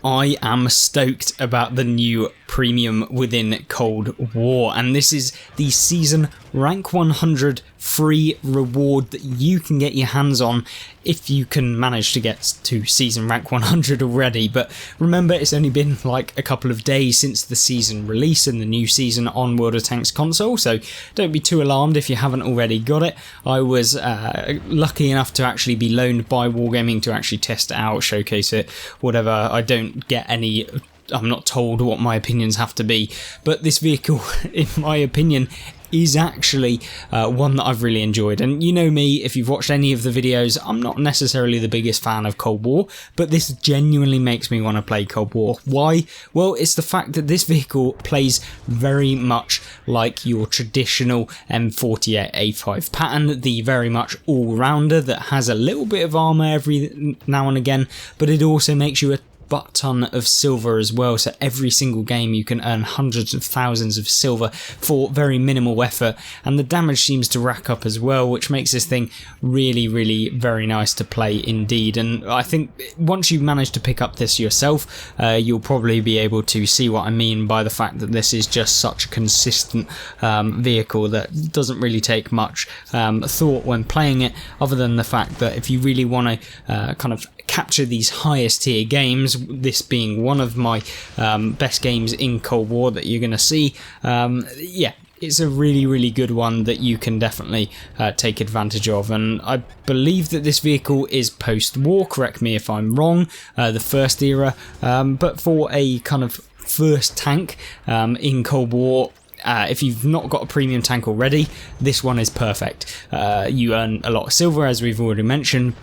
I am stoked about the new premium within Cold War, and this is the season rank 100 free reward that you can get your hands on if you can manage to get to season rank 100 already. But remember, it's only been like a couple of days since the season release and the new season on World of Tanks console, so don't be too alarmed if you haven't already got it. I was lucky enough to actually be loaned by Wargaming to actually test it out, showcase it, whatever. I don't get any, I'm not told what my opinions have to be, but this vehicle, in my opinion, is actually one that I've really enjoyed. And you know me, if you've watched any of the videos, I'm not necessarily the biggest fan of Cold War, but this genuinely makes me want to play Cold War. Why? Well, it's the fact that this vehicle plays very much like your traditional M48A5 pattern, the very much all-rounder that has a little bit of armour every now and again, but it also makes you a butt ton of silver as well, so every single game you can earn hundreds of thousands of silver for very minimal effort, and the damage seems to rack up as well, which makes this thing really very nice to play indeed. And I think once you manage to pick up this yourself, you'll probably be able to see what I mean by the fact that this is just such a consistent vehicle that doesn't really take much thought when playing it, other than the fact that if you really want to kind of capture these highest tier games, this being one of my best games in Cold War that you're going to see, yeah, it's a really good one that you can definitely take advantage of. And I believe that this vehicle is post-war, correct me if I'm wrong, the first era, but for a kind of first tank in Cold War, if you've not got a premium tank already, this one is perfect. You earn a lot of silver, as we've already mentioned,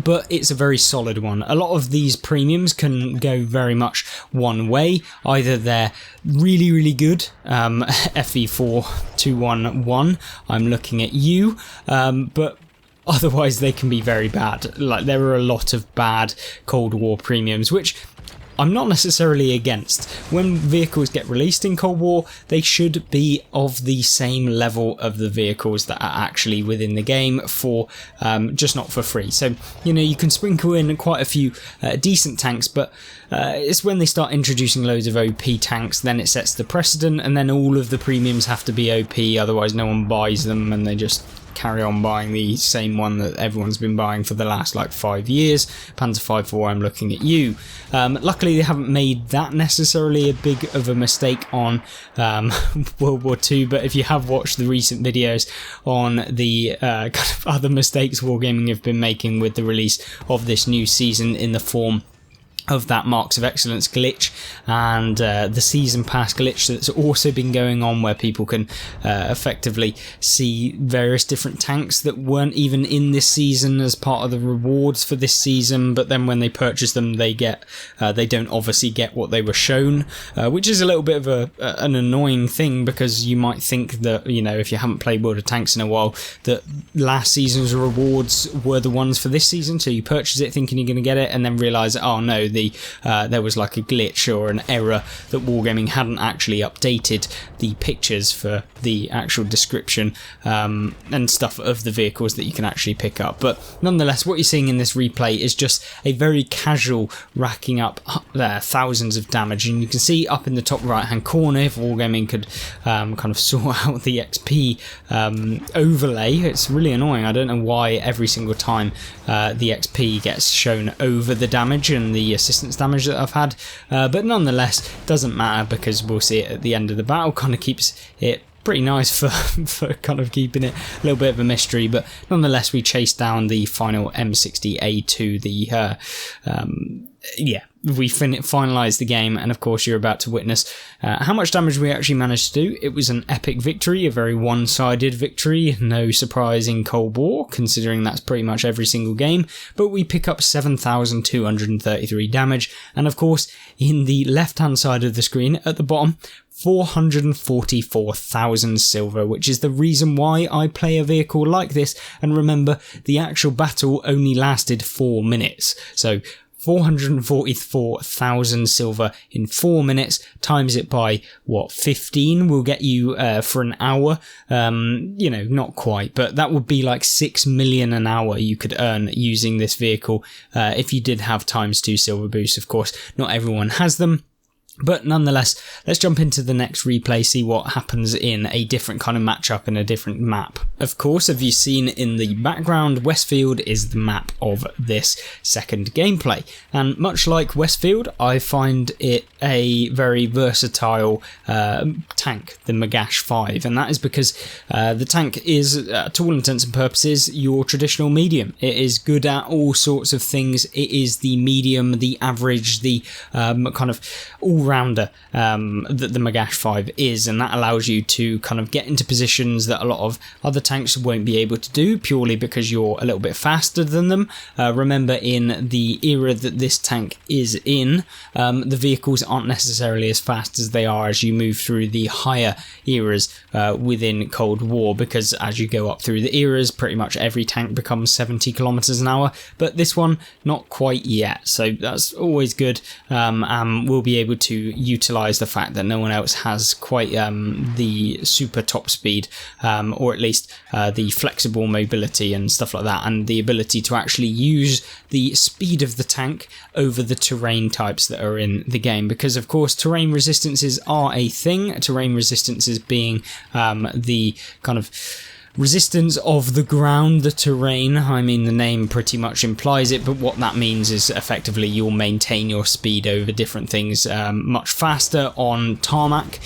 but it's a very solid one. A lot of these premiums can go very much one way. Either they're really good, FE4211, I'm looking at you, but otherwise they can be very bad. Like, there are a lot of bad Cold War premiums, which I'm not necessarily against. When vehicles get released in Cold War, they should be of the same level of the vehicles that are actually within the game, for just not for free. So, you know, you can sprinkle in quite a few decent tanks, but it's when they start introducing loads of OP tanks, then it sets the precedent, and then all of the premiums have to be OP, otherwise no one buys them, and they just carry on buying the same one that everyone's been buying for the last like 5 years. Panzer 5-4, I'm looking at you. Luckily they haven't made that necessarily a big of a mistake on World War II, but if you have watched the recent videos on the kind of other mistakes Wargaming have been making with the release of this new season, in the form of that Marks of Excellence glitch and the Season Pass glitch that's also been going on, where people can effectively see various different tanks that weren't even in this season as part of the rewards for this season, but then when they purchase them they don't obviously get what they were shown, which is a little bit of an annoying thing, because you might think that, you know, if you haven't played World of Tanks in a while, that last season's rewards were the ones for this season, so you purchase it thinking you're going to get it, and then realise, oh no, there was like a glitch or an error that Wargaming hadn't actually updated the pictures for the actual description and stuff of the vehicles that you can actually pick up. But nonetheless, what you're seeing in this replay is just a very casual racking up thousands of damage, and you can see up in the top right hand corner, if Wargaming could kind of sort out the XP overlay. It's really annoying. I don't know why every single time the XP gets shown over the damage and the assistance damage that I've had, but nonetheless doesn't matter, because we'll see it at the end of the battle. Kind of keeps it pretty nice for kind of keeping it a little bit of a mystery. But nonetheless, we chase down the final M60A2, the we finalised the game, and of course you're about to witness how much damage we actually managed to do. It was an epic victory, a very one-sided victory, no surprise in Cold War, considering that's pretty much every single game, but we pick up 7,233 damage, and of course in the left-hand side of the screen at the bottom, 444,000 silver, which is the reason why I play a vehicle like this. And remember, the actual battle only lasted 4 minutes, so 444,000 silver in 4 minutes. Times it by, 15 will get you for an hour. Not quite, but that would be like 6 million an hour you could earn using this vehicle if you did have ×2 silver boosts. Of course, not everyone has them. But nonetheless, let's jump into the next replay, see what happens in a different kind of matchup in a different map. Of course, have you seen in the background, Westfield is the map of this second gameplay. And much like Westfield, I find it a very versatile tank, the Magash 5. And that is because the tank is, to all intents and purposes, your traditional medium. It is good at all sorts of things. It is the medium, the average, the kind of all-rounder that the Magash 5 is, and that allows you to kind of get into positions that a lot of other tanks won't be able to do, purely because you're a little bit faster than them. Remember, in the era that this tank is in, the vehicles aren't necessarily as fast as they are as you move through the higher eras within Cold War, because as you go up through the eras, pretty much every tank becomes 70 kilometers an hour, but this one not quite yet, so that's always good, and we'll be able to utilize the fact that no one else has quite the super top speed, or at least the flexible mobility and stuff like that, and the ability to actually use the speed of the tank over the terrain types that are in the game, because of course terrain resistances are a thing. Terrain resistances being the kind of resistance of the ground, the terrain. I mean, the name pretty much implies it, but what that means is effectively you'll maintain your speed over different things much faster on tarmac,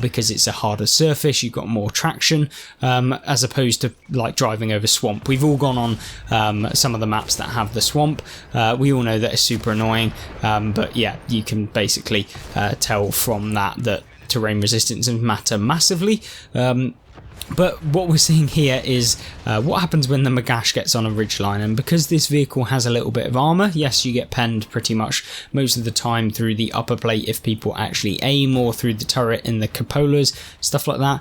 because it's a harder surface, you've got more traction, as opposed to like driving over swamp. We've all gone on some of the maps that have the swamp. We all know that it's super annoying, but yeah, you can basically tell from that terrain resistance matter massively. But what we're seeing here is what happens when the Magash gets on a ridgeline, and because this vehicle has a little bit of armour, yes, you get penned pretty much most of the time through the upper plate if people actually aim, or through the turret in the cupolas, stuff like that.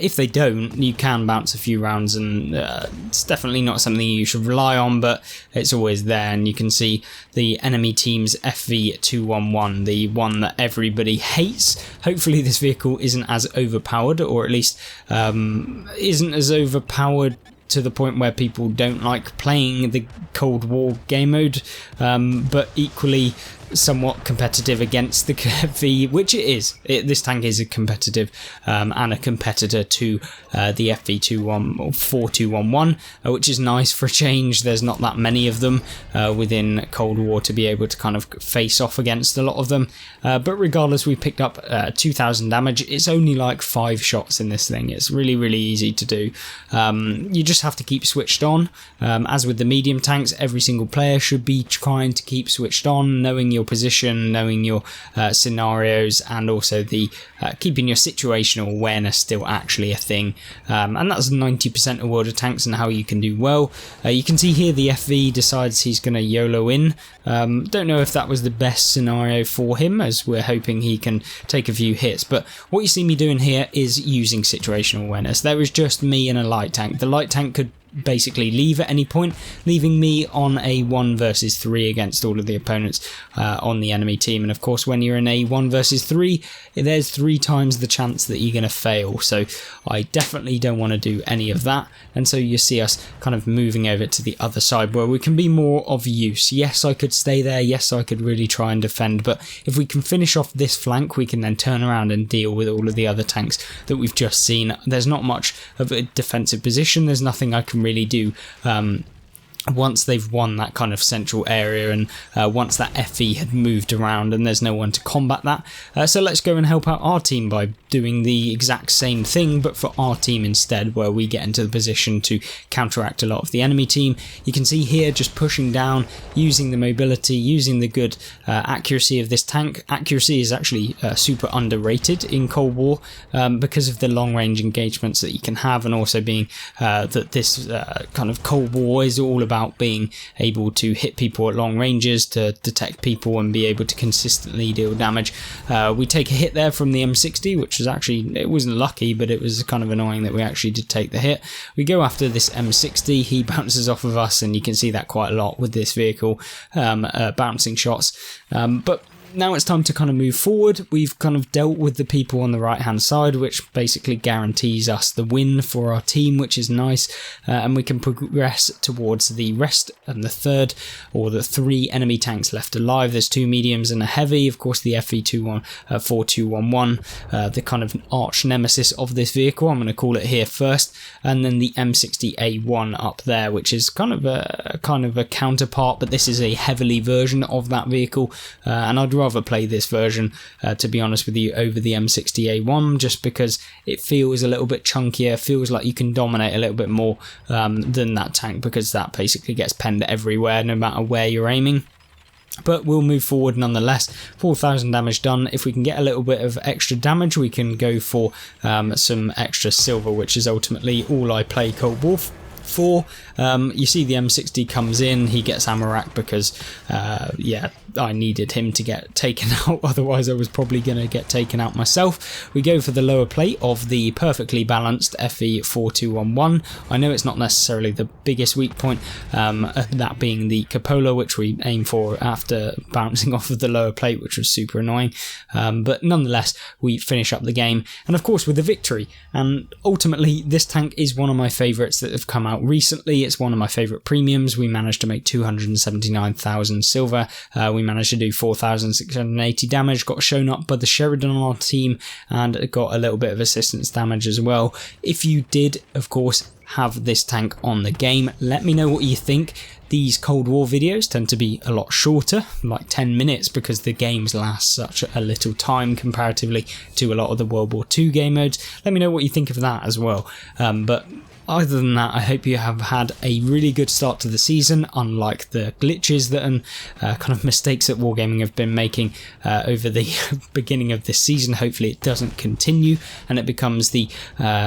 If they don't, you can bounce a few rounds, and it's definitely not something you should rely on, but it's always there. And you can see the enemy team's FV211, the one that everybody hates. Hopefully this vehicle isn't as overpowered, or at least isn't as overpowered to the point where people don't like playing the Cold War game mode, but equally somewhat competitive against the FV, which it is. This tank is a competitive and a competitor to the FV4211, which is nice for a change. There's not that many of them within Cold War to be able to kind of face off against a lot of them, but regardless, we picked up 2,000 damage. It's only like 5 shots in this thing. It's really, really easy to do. You just have to keep switched on. As with the medium tanks, every single player should be trying to keep switched on, knowing your position, knowing your scenarios, and also the keeping your situational awareness still actually a thing, and that's 90% of World of Tanks and how you can do well. You can see here the FV decides he's going to YOLO in. Don't know if that was the best scenario for him, as we're hoping he can take a few hits, but what you see me doing here is using situational awareness. There is just me and a light tank. The light tank could basically leave at any point, leaving me on a 1 versus 3 against all of the opponents on the enemy team. And of course, when you're in a 1 versus 3, there's 3 times the chance that you're going to fail, so I definitely don't want to do any of that. And so you see us kind of moving over to the other side where we can be more of use. Yes, I could stay there, yes, I could really try and defend, but if we can finish off this flank, we can then turn around and deal with all of the other tanks that we've just seen. There's not much of a defensive position, there's nothing I can really do once they've won that kind of central area, and once that FE had moved around and there's no one to combat that. So let's go and help out our team by doing the exact same thing, but for our team instead, where we get into the position to counteract a lot of the enemy team. You can see here just pushing down, using the mobility, using the good accuracy of this tank. Accuracy is actually super underrated in Cold War because of the long range engagements that you can have, and also being that this kind of Cold War is all about about being able to hit people at long ranges, to detect people and be able to consistently deal damage. We take a hit there from the M60, which was actually, it wasn't lucky, but it was kind of annoying that we actually did take the hit. We go after this M60, he bounces off of us, and you can see that quite a lot with this vehicle, bouncing shots. But now it's time to kind of move forward. We've kind of dealt with the people on the right hand side, which basically guarantees us the win for our team, which is nice, and we can progress towards the rest and the third or the 3 enemy tanks left alive. There's 2 mediums and a heavy, of course the FE4211, the kind of arch nemesis of this vehicle, I'm going to call it here first, and then the M60A1 up there, which is kind of a counterpart, but this is a heavily version of that vehicle, and I'd rather play this version, to be honest with you, over the M60A1, just because it feels a little bit chunkier, feels like you can dominate a little bit more than that tank, because that basically gets penned everywhere no matter where you're aiming. But we'll move forward nonetheless. 4,000 damage done. If we can get a little bit of extra damage, we can go for some extra silver, which is ultimately all I play Cold War for. You see the M60 comes in, he gets Amarak because yeah, I needed him to get taken out, otherwise I was probably going to get taken out myself. We go for the lower plate of the perfectly balanced FE4211. I know it's not necessarily the biggest weak point, that being the cupola, which we aim for after bouncing off of the lower plate, which was super annoying, but nonetheless we finish up the game, and of course with the victory. And ultimately this tank is one of my favourites that have come out recently. It's one of my favourite premiums. We managed to make 279,000 silver, we managed to do 4,680 damage, got shown up by the Sheridan on our team, and got a little bit of assistance damage as well. If you did, of course, have this tank on the game, let me know what you think. These Cold War videos tend to be a lot shorter, like 10 minutes, because the games last such a little time comparatively to a lot of the World War II game modes. Let me know what you think of that as well. But other than that, I hope you have had a really good start to the season, unlike the glitches that and kind of mistakes that Wargaming have been making over the beginning of this season. Hopefully it doesn't continue and it becomes the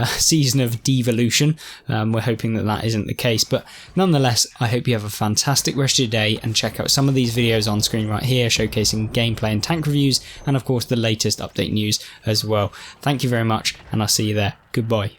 season of devolution. We're hoping that that isn't the case, but nonetheless, I hope you have a fantastic rest of your day, and check out some of these videos on screen right here showcasing gameplay and tank reviews, and of course the latest update news as well. Thank you very much, and I'll see you there. Goodbye.